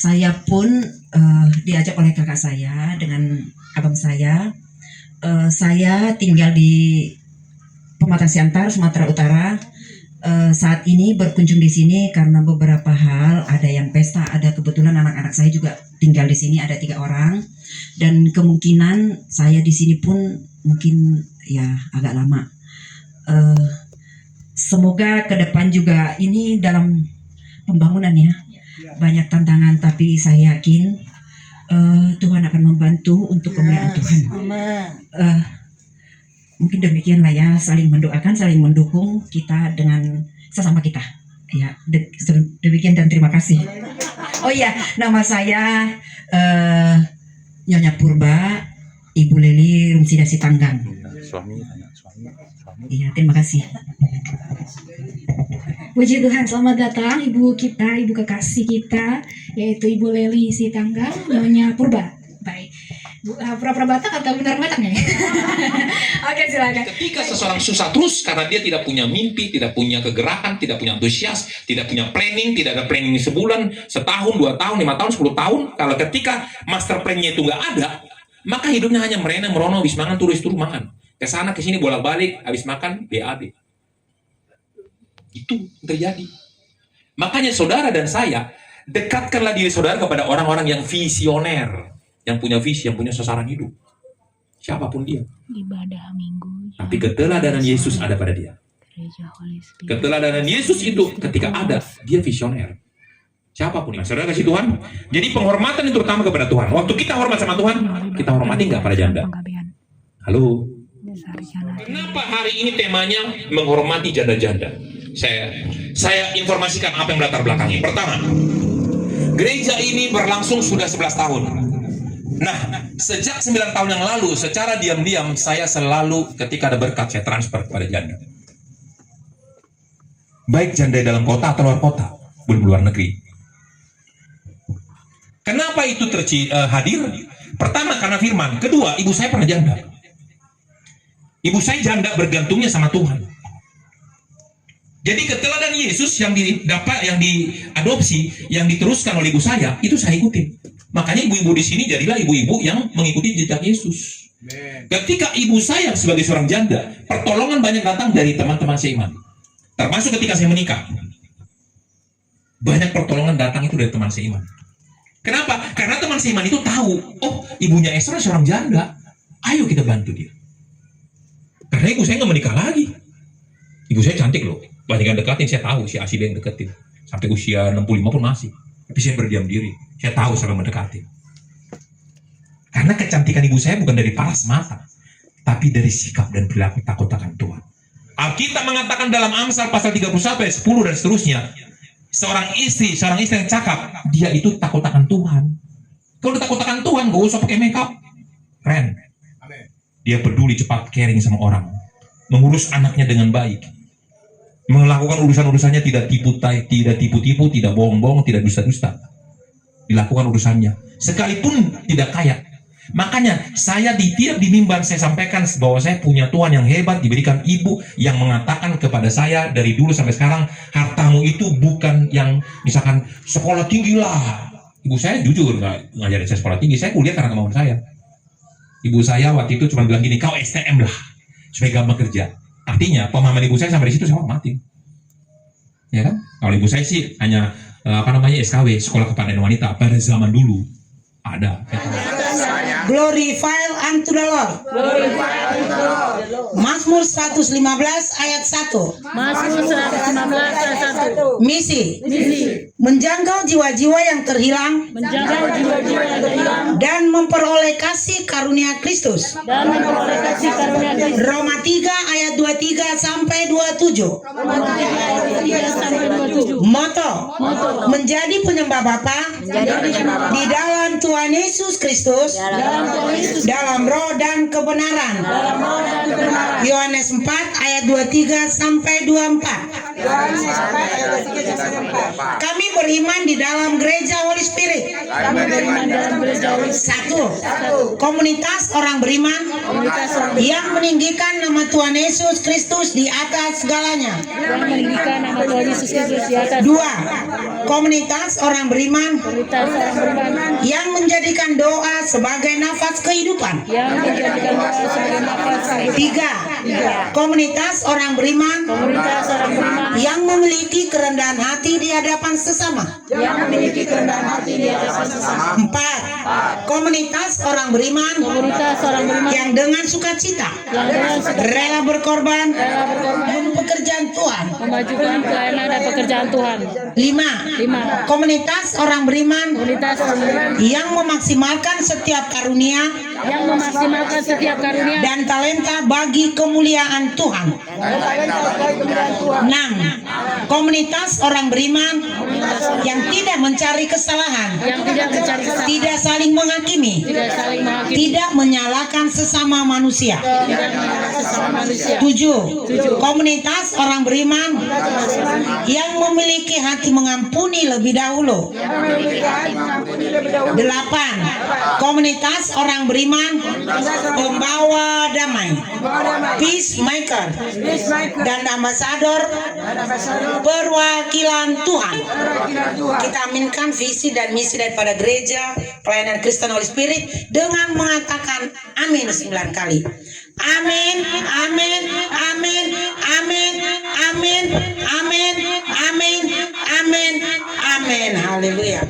saya pun diajak oleh kakak saya dengan abang saya. Saya tinggal di Pematang Siantar, Sumatera Utara. Saat ini berkunjung di sini karena beberapa hal, ada yang pesta, ada kebetulan anak-anak saya juga tinggal di sini, ada 3 orang, dan kemungkinan saya di sini pun mungkin ya agak lama. Semoga ke depan juga ini dalam pembangunan ya, banyak tantangan, tapi saya yakin Tuhan akan membantu untuk kemuliaan Tuhan. Mungkin demikianlah ya, saling mendoakan, saling mendukung kita dengan sesama kita. Ya, demikian dan terima kasih. Oh iya, nama saya Nyonya Purba, Ibu Leli Rumsida Sitanggang. Suami. Iya, terima kasih. Puji Tuhan, selamat datang Ibu kita, Ibu kekasih kita, yaitu Ibu Leli Sitanggang, Nyonya Purba. Baik, pura-pura Batak atau benar Batak ya? Oke, silakan. Ketika seseorang susah terus karena dia tidak punya mimpi, tidak punya kegerakan, tidak punya antusias, tidak punya planning, tidak ada planning sebulan, setahun, 2 tahun, 5 tahun, 10 tahun. Kalau ketika master plan-nya itu nggak ada, maka hidupnya hanya merono, habis makan, turun makan. Kesana, kesini, bolak-balik, habis makan, BAB. Itu terjadi. Makanya saudara dan saya, dekatkanlah diri saudara kepada orang-orang yang visioner, yang punya visi, yang punya sasaran hidup. Siapapun dia. Ibadah minggu. Tapi keteladanan Yesus ada pada dia. Keteladanan Yesus itu ketika ada, dia visioner. Siapapun ini. Saudara kasih Tuhan. Jadi penghormatan itu terutama kepada Tuhan. Waktu kita hormat sama Tuhan, kita hormati nggak para janda? Halo? Kenapa hari ini temanya menghormati janda-janda? Saya informasikan apa yang melatar belakangnya. Pertama, gereja ini berlangsung sudah 11 tahun. Nah, sejak 9 tahun yang lalu, secara diam-diam saya selalu ketika ada berkat saya transfer kepada janda. Baik janda dalam kota atau luar kota, belum luar negeri. Kenapa itu hadir? Pertama karena firman, kedua ibu saya pernah janda. Ibu saya janda bergantungnya sama Tuhan. Jadi keteladanan Yesus yang didapat, yang diadopsi, yang diteruskan oleh ibu saya, itu saya ikutin. Makanya ibu-ibu di sini jadilah ibu-ibu yang mengikuti jejak Yesus. Ketika ibu saya sebagai seorang janda, pertolongan banyak datang dari teman-teman seiman. Termasuk ketika saya menikah. Banyak pertolongan datang itu dari teman seiman. Kenapa? Karena teman seiman itu tahu, oh ibunya Esra seorang janda, ayo kita bantu dia. Karena ibu saya nggak menikah lagi. Ibu saya cantik loh, banyak yang dekatin, saya tahu si Asi yang deketin. Sampai usia 65 pun masih. Tapi saya berdiam diri, saya tahu siapa yang mendekati. Karena kecantikan ibu saya bukan dari paras mata, tapi dari sikap dan perilaku takut akan Tuhan. Alkitab mengatakan dalam Amsal pasal 31 ayat 10 dan seterusnya, seorang istri yang cakap, dia itu takut akan Tuhan. Kalau takut akan Tuhan, gak usah pakai makeup. Keren. Dia peduli, cepat caring sama orang, mengurus anaknya dengan baik, melakukan urusan-urusannya tidak tipu-tipu, tidak bohong-bohong, tidak dusta-dusta. Dilakukan urusannya, sekalipun tidak kaya. Makanya saya tiap di mimbar saya sampaikan bahwa saya punya Tuhan yang hebat, diberikan ibu yang mengatakan kepada saya dari dulu sampai sekarang, hartamu itu bukan yang misalkan sekolah tinggi lah. Ibu saya jujur nggak ngajarin saya sekolah tinggi, saya kuliah karena kemauan saya. Ibu saya waktu itu cuma bilang gini, kau STM lah supaya gampang kerja. Artinya pemahaman ibu saya sampai di situ saya hormatin. Ya kan? Kalau ibu saya sih hanya SKW, sekolah kepandian wanita pada zaman dulu ada. Glorify unto the Lord. Mazmur 115 ayat 1. Mazmur 115 ayat 1. Misi. Menjangkau jiwa-jiwa yang terhilang dan memperoleh kasih karunia Kristus. Roma 3 ayat 23 sampai 27. Moto. Menjadi penyembah Bapa di dalam Tuhan Yesus Kristus, dalam roh dan kebenaran. Yohanes 4 ayat 23 sampai 24. Kami beriman di dalam gereja Holy Spirit. Satu, komunitas orang beriman yang meninggikan nama Tuhan Yesus Kristus di atas segalanya. Dua, Komunitas orang beriman Komunitas orang beriman yang menjadikan doa sebagai nafas kehidupan. yang menjadikan doa sebagai nafas kehidupan. 3. Komunitas orang beriman Komunitas orang beriman yang memiliki kerendahan hati di hadapan sesama. yang memiliki kerendahan hati di hadapan sesama. 4. Komunitas orang beriman Komunitas orang beriman yang dengan sukacita yang dengan rela berkorban rela berkorban untuk pekerjaan Tuhan. memajukan pelayanan dan pekerjaan Tuhan. 5. 5. Komunitas orang beriman Komunitas orang beriman yang memaksimalkan setiap karunia yang memaksimalkan setiap karunia dan talenta bagi kemuliaan Tuhan. 6. Komunitas orang beriman yang tidak mencari kesalahan, yang tidak mencari kesalahan, tidak saling menghakimi, tidak saling menghakimi, tidak menyalahkan sesama manusia. tidak menyalahkan sesama manusia. 7. Komunitas orang beriman yang memiliki hati mengampuni lebih dahulu. 8. Komunitas orang beriman pembawa damai, peacemaker, dan ambasador perwakilan Tuhan. Kita aminkan visi dan misi daripada gereja pelayanan Kristen Holy Spirit dengan mengatakan amin 9 kali. Amin, amin, amin, amin, amin, amin, amin, amin, amin. Haleluya.